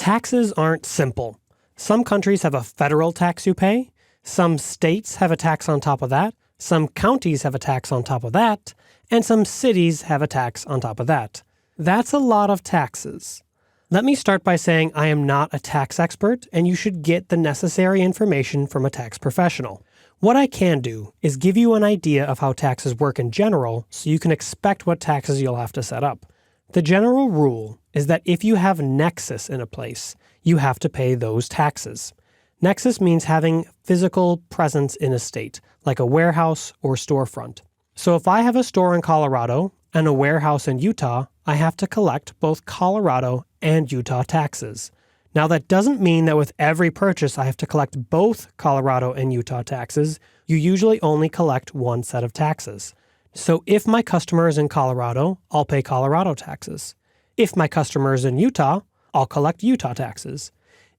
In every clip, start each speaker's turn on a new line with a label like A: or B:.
A: Taxes aren't simple. Some countries have a federal tax you pay, some states have a tax on top of that, some counties have a tax on top of that, and some cities have a tax on top of that. That's a lot of taxes. Let me start by saying I am not a tax expert, and you should get the necessary information from a tax professional. What I can do is give you an idea of how taxes work in general so you can expect what taxes you'll have to set up. The general rule is that if you have nexus in a place, you have to pay those taxes. Nexus means having physical presence in a state, like a warehouse or storefront. So if I have a store in Colorado and a warehouse in Utah, I have to collect both Colorado and Utah taxes. Now that doesn't mean that with every purchase I have to collect both Colorado and Utah taxes. You usually only collect one set of taxes. So if my customer is in Colorado, I'll pay Colorado taxes. If my customer is in Utah, I'll collect Utah taxes.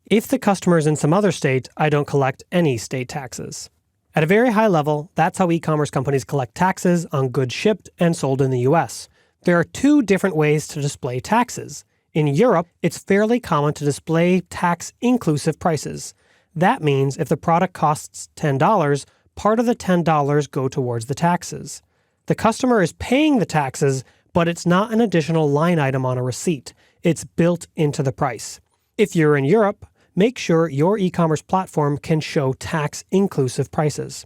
A: If the customer is in some other state, I don't collect any state taxes. At a very high level, that's how e-commerce companies collect taxes on goods shipped and sold in the US. There are two different ways to display taxes. In Europe, it's fairly common to display tax-inclusive prices. That means if the product costs $10, part of the $10 go towards the taxes. The customer is paying the taxes, but it's not an additional line item on a receipt. It's built into the price. If you're in Europe, make sure your e-commerce platform can show tax-inclusive prices.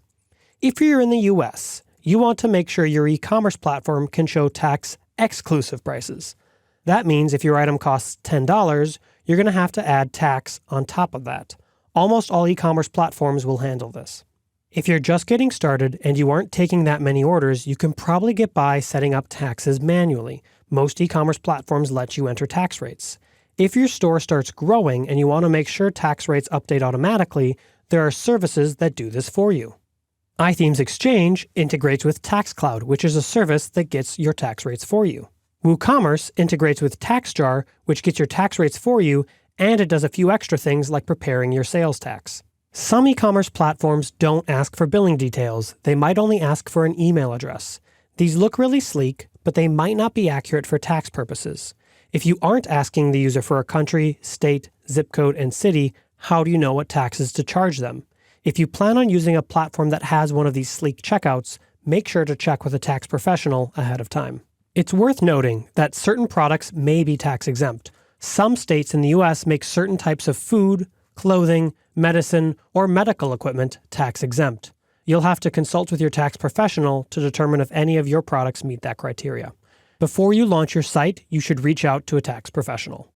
A: If you're in the US, you want to make sure your e-commerce platform can show tax-exclusive prices. That means if your item costs $10, you're going to have to add tax on top of that. Almost all e-commerce platforms will handle this. If you're just getting started and you aren't taking that many orders, you can probably get by setting up taxes manually. Most e-commerce platforms let you enter tax rates. If your store starts growing and you want to make sure tax rates update automatically, there are services that do this for you. iThemes Exchange integrates with TaxCloud, which is a service that gets your tax rates for you. WooCommerce integrates with TaxJar, which gets your tax rates for you, and it does a few extra things like preparing your sales tax. Some e-commerce platforms don't ask for billing details. They might only ask for an email address. These look really sleek, but they might not be accurate for tax purposes. If you aren't asking the user for a country, state, zip code, and city, how do you know what taxes to charge them? If you plan on using a platform that has one of these sleek checkouts, make sure to check with a tax professional ahead of time. It's worth noting that certain products may be tax exempt. Some states in the US make certain types of food, clothing, medicine, or medical equipment tax exempt. You'll have to consult with your tax professional to determine if any of your products meet that criteria. Before you launch your site, you should reach out to a tax professional.